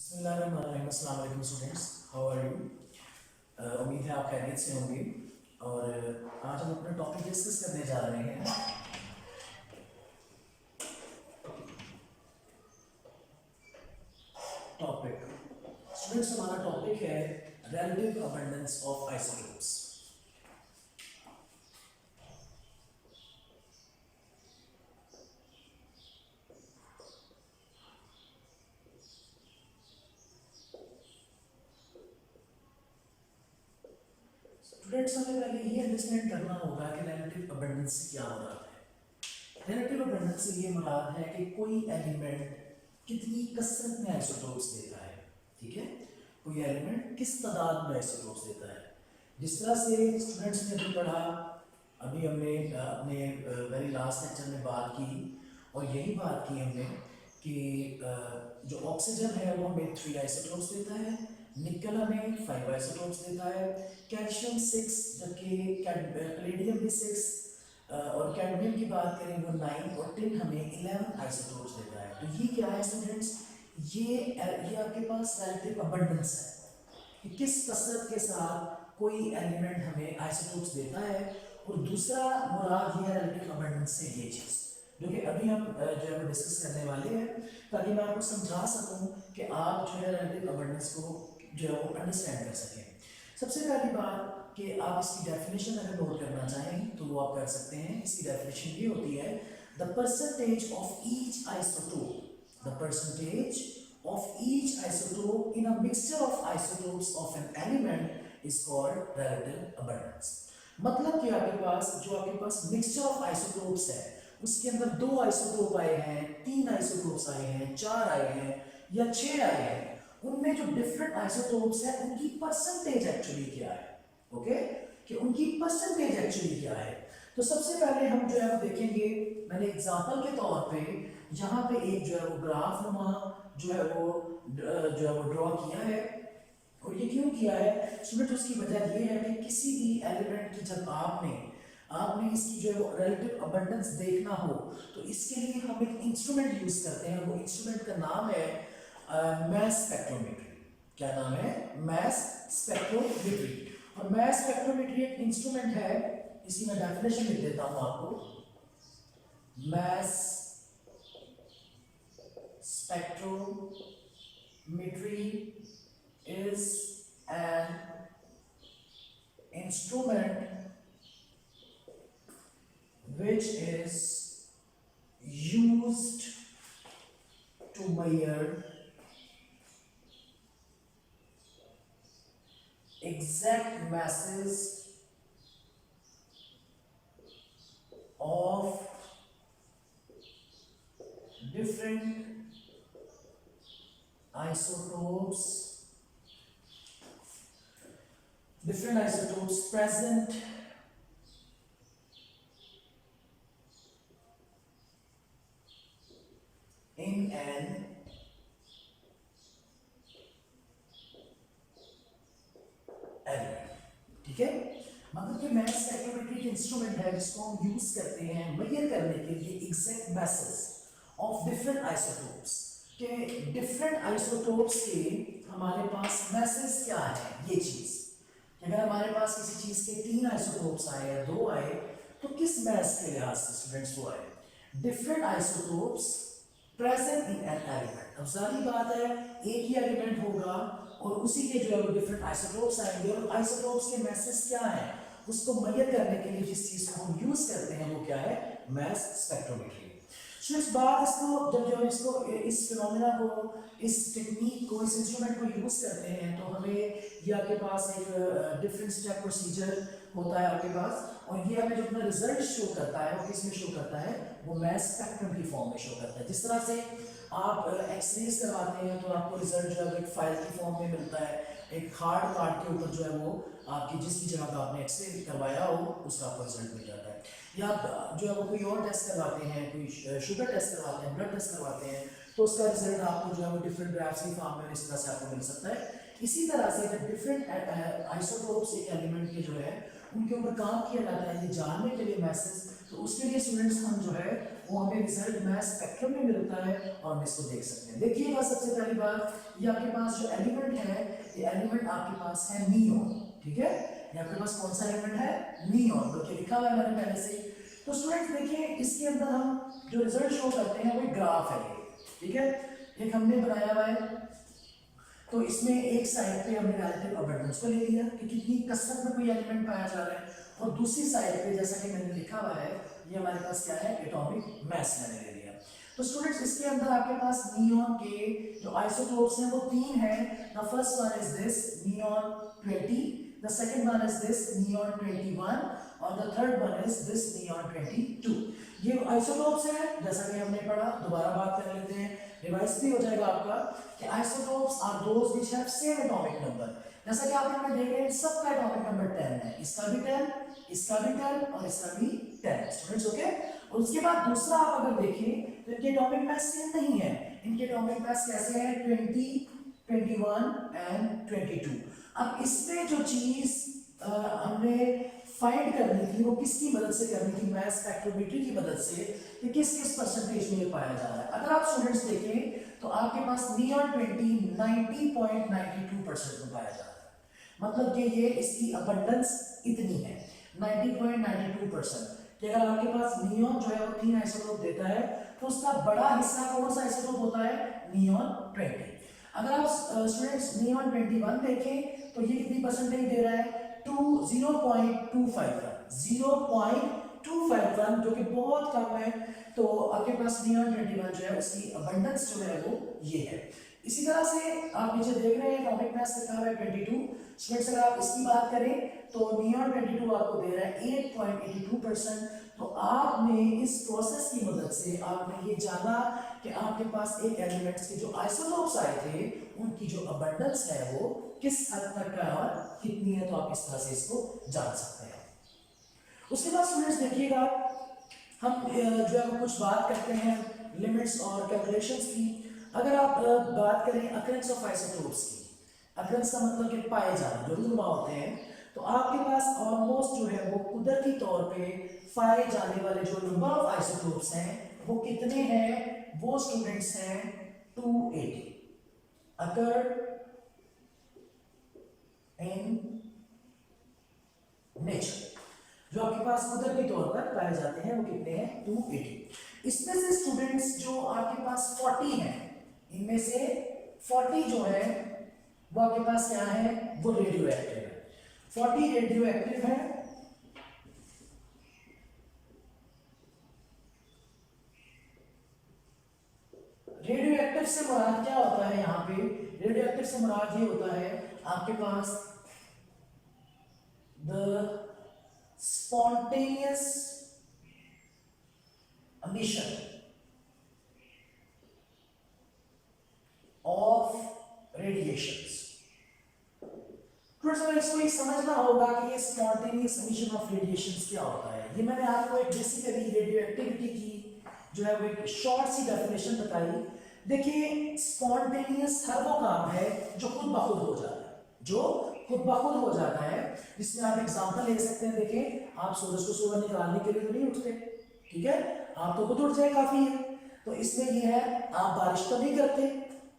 बिस्मिल्लाहिर्रहमानिर्रहीम। अस्सलाम वालेकुम स्टूडेंट्स, हाउ आर यू? उम्मीद है आप खैरियत से होंगे। और आज हम अपना टॉपिक डिस्कस करने जा रहे हैं। टॉपिक स्टूडेंट्स, हमारा टॉपिक है relative abundance of isotopes. Students, हमें पहले ये अंडरस्टैंड करना होगा कि रिलेटिव अबंडेंस से क्या मुराद है। रिलेटिव अबंडेंस से ये मुराद है कि कोई एलिमेंट कितनी कसरत में आइसोटोप्स देता है। ठीक है, कोई एलिमेंट किस तादाद में आइसोटोप्स देता है। जिस तरह से स्टूडेंट्स ने अभी पढ़ा, अभी हमने अपने वेरी लास्ट लेक्चर में बात की और यही बात की हमने कि जो ऑक्सीजन है वो हमें 3 आइसोटोप्स देता है, निकल हमें 5 आइसोटोप्स देता है, कैल्शियम 6, जबकि पैलेडियम भी 6, और कैडमियम की बात करें वो 9 और टिन हमें 11 आइसोटोप्स देता है। तो ये क्या है स्टूडेंट्स, ये आपके पास रिलेटिव अबंडेंस है कि किस कसरत के साथ कोई एलिमेंट हमें आइसोटोप्स देता है। और दूसरा मुराद ये है रिलेटिव अबंडेंस से ये चीज़ जो कि अभी हम जो है वो डिस्कस करने वाले हैं, ताकि मैं आपको समझा सकूं कि आप जो है रिलेटिव अबंडेंस को जो है वो अंडरस्टैंड कर सकें। सबसे पहली बात कि आप इसकी डेफिनेशन अगर नोट करना चाहें तो वो आप कर सकते हैं। इसकी डेफिनेशन ये होती है, the percentage of each isotope, the percentage of each isotope in a mixture of isotopes of an element is called relative abundance। मतलब कि आपके पास मिक्सचर ऑफ आइसोटोप्स है, उसके अंदर 2 आइसोटोप आए हैं, 3 आइसोटोप्स आए हैं, 4 आए हैं या 6 आए हैं, उनमें जो डिफरेंट आइसोटोप्स है उनकी परसेंटेज एक्चुअली क्या है। ओके, कि उनकी परसेंटेज एक्चुअली क्या है। तो सबसे पहले हम जो है वो देखेंगे, मैंने एग्जांपल के तौर पे यहाँ पे एक जो है वो ग्राफ नुमा जो है वो ड्रॉ किया है। और ये क्यों किया है स्टूडेंट, उसकी वजह ये है कि किसी भी एलिमेंट की जब आपने आपने इसकी जो है वो रिलेटिव अबंडेंस देखना हो तो इसके लिए हम एक इंस्ट्रूमेंट यूज करते हैं। वो इंस्ट्रूमेंट का नाम है मास स्पेक्ट्रोमेट्री। क्या नाम है? Mass spectrometry. और मास स्पेक्ट्रोमेट्री एक इंस्ट्रूमेंट है, इसकी मैं डेफिनेशन लिख देता हूं आपको। मास spectrometry is an instrument which is used to measure exact masses of different isotopes present in an element। ठीक है, मतलब कि मास स्पेक्ट्रोमेट्री इंस्ट्रूमेंट है जिसको हम यूज करते हैं मेजर करने के लिए exact message of different isotopes के। डिफरेंट आइसोटोप्स के हमारे पास मैसेज क्या है, ये चीज। अगर हमारे पास किसी चीज के 3 आइसोटोप्स आए या 2 आए तो किस मैस के लिहाज से स्टूडेंट्स वो आए? Different isotopes present in an element. अब सारी बात है, एक ही एलिमेंट होगा और उसी के जो है वो डिफरेंट आइसोटोप्स आएंगे और आइसोटोप्स के मैसेज क्या है उसको मेजर करने के लिए जिस चीज को हम यूज करते हैं वो क्या है? Mass spectrometry. सो इस बात जब हम इसको इस फिनोमेना को, इस टेक्निक को, इस इंस्ट्रूमेंट को यूज करते हैं तो हमें ये आपके पास एक डिफरेंट स्टेप प्रोसीजर होता है आपके पास, और ये हमें जो अपना रिजल्ट शो करता है वो किस में शो करता है? वो मास स्पेक्ट्रम की फॉर्म में शो करता है। जिस तरह से आप एक्सरेज करवाते हैं तो आपको रिजल्ट जो है एक फाइल की फॉर्म में मिलता है, एक हार्ड कार्ड के ऊपर जो है वो आपकी जिस भी जगह का आपने एक्सरे करवाया हो उसका आपको रिजल्ट मिल जाता है। या आप जो है वो कोई और टेस्ट करवाते हैं, कोई शुगर टेस्ट करवाते हैं, ब्लड टेस्ट करवाते हैं, तो उसका रिजल्ट आपको जो है वो डिफरेंट ग्राफ्स की फॉर्म में इस तरह से आपको मिल सकता है। इसी तरह से जब डिफरेंट आइसोटोप्स एक एलिमेंट के जो है उनके ऊपर काम किया जाता है ये जानने के लिए मैसेज, तो उसके लिए स्टूडेंट्स हम जो है वो हमें रिजल्ट मास स्पेक्ट्रम में मिलता है और हम इसको देख सकते हैं। देखिएगा सबसे पहली बात, ये आपके पास जो एलिमेंट है, ये एलिमेंट आपके पास है नियॉन, ठीक है। ये आपके पास कौन सा एलिमेंट है? नियॉन, जो कि लिखा हुआ है मैंने पहले से। तो स्टूडेंट्स देखिए, इसके अंदर हम जो रिजल्ट शो करते हैं वो एक ग्राफ है, ठीक है। एक हमने बनाया हुआ है, तो इसमें एक साइड पे हमने रिलेटिव अबंडेंस को ले लिया कि कितनी कसरत में कोई एलिमेंट पाया जा रहा है, और दूसरी साइड पे जैसा कि मैंने लिखा हुआ है, ये हमारे पास क्या है? एटॉमिक मास मैंने ले लिया। तो स्टूडेंट्स इसके अंदर आपके पास नियॉन के जो आइसोटोप्स हैं वो 3 हैं। The first one is this neon 20, the second one is this neon 21 और the third one is this neon 22। ये आइसोटोप्स हैं, जैसा कि हमने पढ़ा, दोबारा बात कर लेते हैं, रिवाइज भी हो जाएगा आपका कि isotopes are those which have same atomic number. जैसा कि आप यहाँ देख रहे हैं, सबका एटॉमिक नंबर 10 है, इसका भी 10, इसका भी 10 और इसका भी 10। Students okay. और उसके बाद दूसरा आप अगर देखें तो इनके एटॉमिक मास सेम नहीं है। इनके एटॉमिक मास कैसे हैं? 20, 21 एंड 22। अब इसमें जो चीज हमने फाइंड करनी थी वो किसकी मदद से करनी थी? मास स्पेक्ट्रोमेट्री की मदद से, कि किस किस परसेंटेज में ये पाया जा रहा है। अगर आप स्टूडेंट्स देखें तो आपके पास नियॉन 20 90.92% में पाया जा रहा है, मतलब कि ये इसकी अबंडेंस इतनी है 90.92%। कि अगर आपके पास नियॉन जो है वो 3 आइसोटोप देता है तो उसका बड़ा हिस्सा कौन सा आइसोटोप होता है? नियॉन 20। अगर आप स्टूडेंट्स नियॉन 21 देखें तो ये कितनी परसेंटेज दे रहा है? 0.251, 0.251, जो कि बहुत कम है। तो आपके पास नियॉन 21 जो है उसकी अबंडेंस जो है वो ये है। इसी तरह से आप नीचे देख रहे हैं एटॉमिक मास लिखा हुआ है 22। स्टूडेंट्स अगर आप इसकी बात करें तो नियॉन 22 आपको दे रहा है 8.82%। तो आपने इस प्रोसेस की मदद से आपने ये जाना कि आपके पास एक एलिमेंट्स के जो आइसोटोप्स आए थे उनकी जो अबंडेंस है वो किस हद तक का और कितनी है। तो आप इस तरह से इसको जान सकते हैं। उसके बाद स्टूडेंट्स देखिएगा, हम जो है वो कुछ बात करते हैं लिमिट्स और कैलकुलेशंस की। अगर आप बात करें अकरेंस ऑफ आइसोटोप्स की, अकरेंस का मतलब कि पाए जाना, जो रूबा होते हैं, तो आपके पास ऑलमोस्ट जो है वो कुदरती तौर पे पाए जाने वाले जो नंबर ऑफ आइसोटोप्स हैं वो कितने हैं? वो स्टूडेंट्स हैं 280 अकर इन नेचर। जो आपके पास कुदरती तौर पर पाए जाते हैं वो कितने हैं? 280। इसमें से स्टूडेंट्स जो आपके पास 40 हैं, इनमें से 40 जो है वो आपके पास क्या है? वो रेडियो एक्टिव है। 40 रेडियो एक्टिव है। रेडियो एक्टिव से मुराद क्या होता है? यहाँ पे रेडियो एक्टिव से मुराद ये होता है आपके पास the spontaneous emission of radiations। थोड़ा इसको ये समझना होगा कि ये spontaneous emission of radiations क्या होता है। ये मैंने आपको एक बेसिकली रेडियो एक्टिविटी की जो है वो एक शॉर्ट सी डेफिनेशन बताई। देखिए, स्पॉन्टेनियस हर वो काम है जो खुद ब खुद हो जाता है, जो खुद ब खुद हो जाता है। जिसमें आप एग्जांपल ले सकते हैं। देखिए, आप सूरज को सुबह निकालने के लिए तो नहीं उठते, ठीक है, आप तो खुद उठ जाए काफी है। तो इसमें ये है, आप बारिश तो नहीं करते,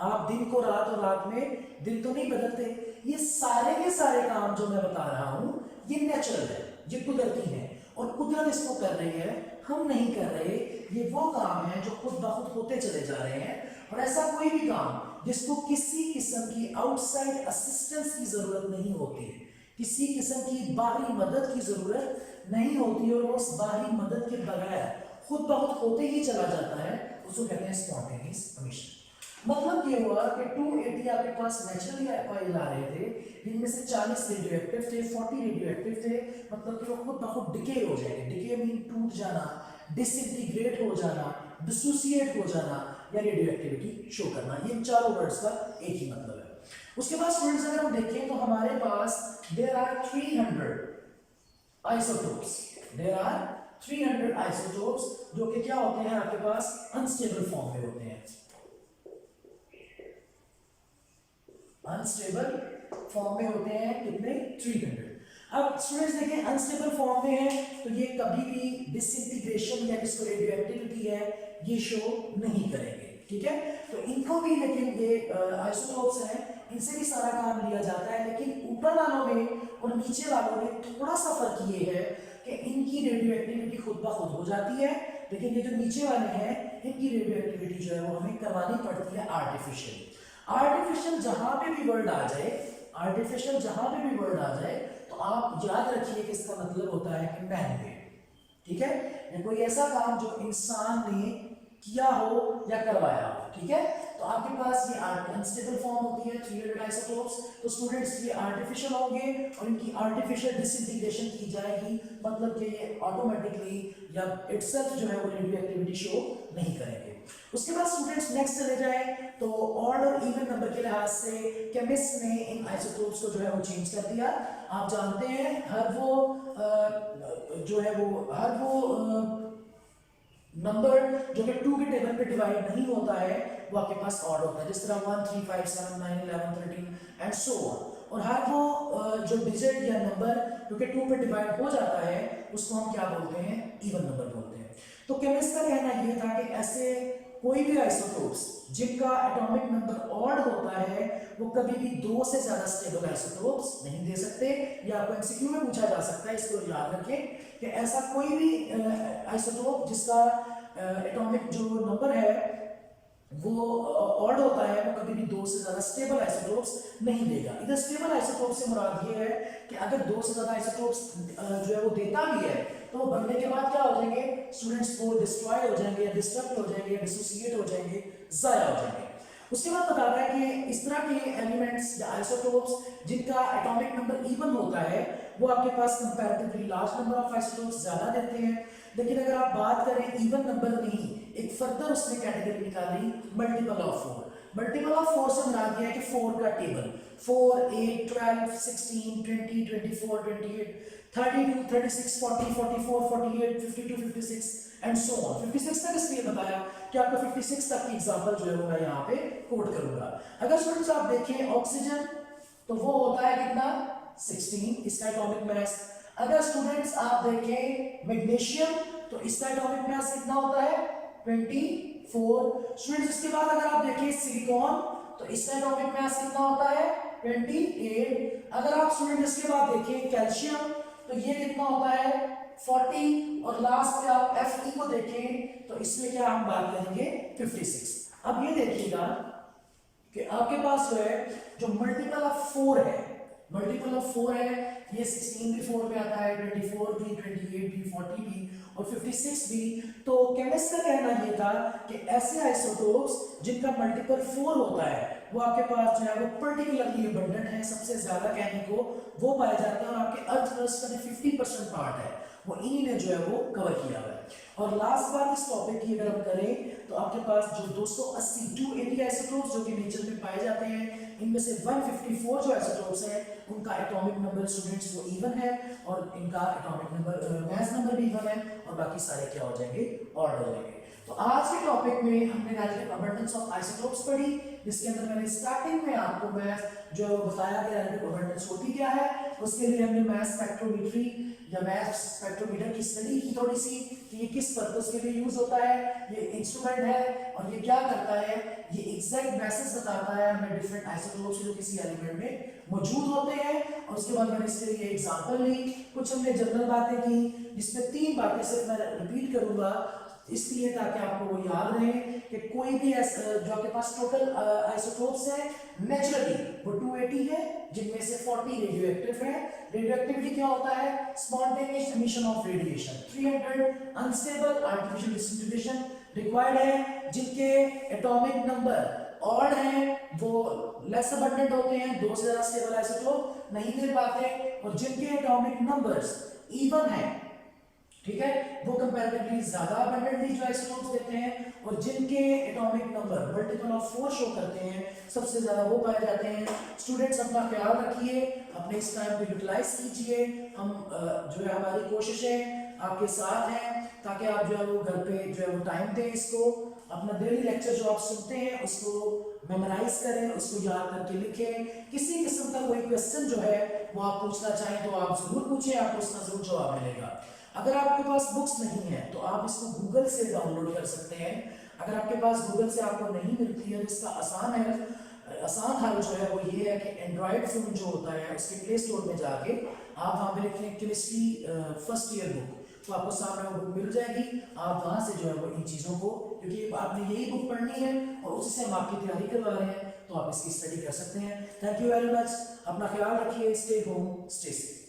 आप दिन को रात और रात में दिन तो नहीं बदलते। ये सारे के सारे काम जो मैं बता रहा हूं ये नेचुरल है, ये कुदरती है, और कुदरत इसको कर रही है, हम नहीं कर रहे। ये वो काम है जो खुद ब खुद होते चले जा रहे हैं। और ऐसा कोई भी काम जिसको किसी किस्म की आउटसाइड असिस्टेंस की जरूरत नहीं होती, किसी किस्म की बाहरी मदद की जरूरत नहीं होती, और उस बाहरी मदद के बगैर खुद ब खुद होते ही चला जाता है, उसको कहते हैं स्पॉन्टेनियस एमिशन। मतलब ये हुआ कि 280 आपके पास नेचुरली पाए जा रहे थे, इनमें से 40 रेडियो एक्टिव थे, 40 रेडियो एक्टिव थे। मतलब कि वो खुद ब खुद डिके हो जाएंगे। डिके मीन टूट जाना, डिसइंटीग्रेट हो जाना, डिसोसिएट हो जाना, या रेडियो एक्टिविटी शो करना। ये चारों वर्ड्स का एक ही मतलब है। उसके बाद स्टूडेंट्स अगर हम देखें तो हमारे पास there are 300 isotopes, there are 300 isotopes, जो कि क्या होते हैं आपके पास? अनस्टेबल फॉर्म में होते हैं। अनस्टेबल फॉर्म में होते हैं कितने? 300। अब स्टूडेंट्स देखें अनस्टेबल फॉर्म में है तो ये कभी भी डिसइंटीग्रेशन या जिसको रेडियोएक्टिविटी है ये शो नहीं करेंगे, ठीक है। तो इनको भी, लेकिन ये आइसोटोप्स हैं, इनसे भी सारा काम लिया जाता है, लेकिन ऊपर वालों में और नीचे वालों में थोड़ा सा फर्क ये है कि इनकी रेडियोएक्टिविटी खुद ब खुद हो जाती है, लेकिन ये जो नीचे वाले हैं इनकी रेडियोएक्टिविटी जो है वो हमें करवानी पड़ती है आर्टिफिशियल। आर्टिफिशियल जहां पे भी वर्ड आ जाए, आर्टिफिशियल जहां पे भी वर्ड आ जाए तो आप याद रखिए कि इसका मतलब होता है कि मैन मेड, ठीक है, या कोई ऐसा काम जो इंसान ने किया हो या करवाया हो, ठीक है। तो आपके पास ये अनस्टेबल फॉर्म होती है 300 आइसोटोप्स, तो स्टूडेंट्स ये आर्टिफिशियल होंगे और इनकी आर्टिफिशियल डिसइंटीग्रेशन की जाएगी, मतलब कि ये ऑटोमेटिकली या इटसेल्फ जो है वो रेडियोएक्टिविटी शो नहीं करेंगे। उसके बाद स्टूडेंट्स नेक्स्ट चले जाए तो ऑड और इवन नंबर के लिहाज से केमिस्ट ने इन आइसोटोप्स को जो है वो चेंज कर दिया। आप जानते हैं हर वो नंबर जो कि 2 के टेबल पे डिवाइड नहीं होता है वो आपके पास ऑड होता है, जिस तरह 1 3 5 7 9 11 13 एंड सो ऑन। और हर वो जो डिजिट या नंबर जो कि 2 पे डिवाइड हो जाता है उसको हम क्या बोलते हैं, इवन नंबर बोलते हैं। तो केमिस्ट का कहना ये था कि ऐसे कोई भी आइसोटोप्स जिनका एटॉमिक नंबर ऑड होता है वो कभी भी 2 से ज्यादा स्टेबल आइसोटोप्स नहीं दे सकते। ये आपको एमसीक्यू में पूछा जा सकता है, इसको याद रखें कि ऐसा कोई भी आइसोटोप जिसका एटॉमिक जो नंबर है वो ऑड होता है वो कभी भी 2 से ज्यादा स्टेबल आइसोटोप्स नहीं देगा। इधर स्टेबल आइसोटोप से मुराद ये है कि अगर 2 से ज्यादा आइसोटोप्स जो है वो देता भी है तो वो बनने के बाद क्या हो जाएंगे, स्टूडेंट्स को डिस्ट्रॉय हो जाएंगे, डिस्ट्रक्ट हो जाएंगे, डिसोसिएट हो जाएंगे, जाया हो जाएंगे। उसके बाद बता रहा है कि इस तरह के एलिमेंट्स या आइसोटोप्स जिनका एटॉमिक नंबर इवन होता है वो आपके पास comparatively large number of isotopes ज्यादा देते हैं। लेकिन अगर आप बात करें इवन नंबर नहीं, एक फर्दर उसने कैटेगरी निकाली मल्टीपल ऑफ 4। मल्टीपल ऑफ 4 से मुराद यह है कि 4 का टेबल 4 8 12 16 20 24 28 32 36 40 44 48 52 56 एंड सो ऑन। 56 तक इसलिए बताया कि आपको 56 तक की एग्जांपल जो है वो मैं यहाँ पे कोट करूंगा। अगर स्टूडेंट्स आप देखें ऑक्सीजन तो वो होता है कितना 16, इसका एटॉमिक मास। अगर स्टूडेंट्स आप देखें मैग्नीशियम तो इसका एटॉमिक मास कितना होता है 24। स्टूडेंट्स इसके बाद अगर आप देखें सिलिकॉन तो इसका एटॉमिक मास कितना होता है 28। अगर आप स्टूडेंट इसके बाद देखें कैल्शियम तो ये कितना होता है 40। और लास्ट पे आप Fe को देखें तो इसमें क्या हम बात करेंगे 56। अब ये देखिएगा कि आपके पास जो है जो मल्टीपल ऑफ 4 है, मल्टीपल ऑफ 4 है, ये 16 भी 4 में आता है, 24 भी, 28 भी, 40 भी और 56 भी। तो केमिस्ट का कहना ये था कि ऐसे आइसोटोप्स जिनका मल्टीपल 4 होता है वो आपके पास जो है वो पर्टिकुलरली अबंडेंट है, सबसे ज्यादा कहने को वो पाए जाते हैं और आपके अर्थ क्रस्ट का 50% पार्ट है वो इन्हीं ने जो है वो कवर किया हुआ है। और लास्ट बात इस टॉपिक की अगर हम करें तो आपके पास जो 280 आइसोटोप्स जो कि नेचर में पाए जाते हैं इनमें से 154 जो आइसोटोप्स हैं उनका एटॉमिक नंबर स्टूडेंट्स वो इवन है और इनका एटॉमिक नंबर मास नंबर भी इवन है और बाकी सारे क्या हो जाएंगे ऑड हो जाएंगे। तो आज के टॉपिक में हमने रिलेटिव अबंडेंस ऑफ आइसोटोप्स पढ़ी, जिसके अंदर मैंने स्टार्टिंग में आपको मैथ जो बताया कि रिलेटिव अबंडेंस होती क्या है, उसके लिए हमने मैथ स्पेक्ट्रोमेट्री या मैथ स्पेक्ट्रोमीटर की स्टडी की थोड़ी सी कि ये किस पर्पस के लिए यूज होता है, ये इंस्ट्रूमेंट है और ये क्या करता है, ये एग्जैक्ट मैसेज बताता है हमें डिफरेंट आइसोटोप्स जो किसी एलिमेंट में मौजूद होते हैं। और उसके बाद मैंने इसके लिए एग्जांपल ली, कुछ हमने जनरल बातें की जिसमें 3 बातें सिर्फ मैं रिपीट करूंगा इसलिए ताकि आपको वो याद रहे कि कोई भी जो आपके पास टोटल आइसोटोप्स है नेचुरली वो 280 है जिनमें से 40 रेडियोएक्टिव है। रेडियोएक्टिविटी क्या होता है, spontaneous emission of radiation. 300 unstable artificial disintegration required है जिनके एटॉमिक नंबर ऑड हैं, वो लेस अबंडेंट होते हैं, 2 से ज्यादा स्टेबल आइसोटोप नहीं दे पाते, और जिनके एटॉमिक नंबर्स इवन है, ठीक है, वो कंपैरेटिवली ज्यादा अबंडेंटली जो आइसोटोप्स देते हैं, और जिनके atomic number multiple of 4 show करते हैं सबसे ज्यादा वो पाए जाते हैं। स्टूडेंट्स अपना ख्याल रखिए, अपने इस टाइम को यूटिलाइज कीजिए। हम जो है हमारी कोशिशें आपके साथ हैं ताकि आप जो है वो घर पे जो है वो टाइम दें इसको। अपना डेली लेक्चर जो आप सुनते हैं उसको मेमोराइज करें, उसको याद करके लिखें। किसी किस्म का कोई क्वेश्चन जो है वो आप पूछना चाहें तो आप जरूर पूछें, आपको उसका जरूर जवाब मिलेगा। अगर आपके पास बुक्स नहीं है तो आप इसको गूगल से डाउनलोड कर सकते हैं। अगर आपके पास गूगल से आपको नहीं मिलती है तो इसका आसान हल जो है वो ये है कि एंड्रॉयड फोन जो होता है उसके प्ले स्टोर में जाके आप वहाँ पे लिखें केमिस्ट्री फर्स्ट ईयर बुक, तो आपको सामने वो बुक मिल जाएगी। आप वहाँ से जो है वो इन चीज़ों को, क्योंकि आपने यही बुक पढ़नी है और उसी से हम आपकी तैयारी करवा रहे हैं, तो आप इसकी स्टडी कर सकते हैं। Thank you very much. अपना ख्याल रखिए। Stay home, stay safe.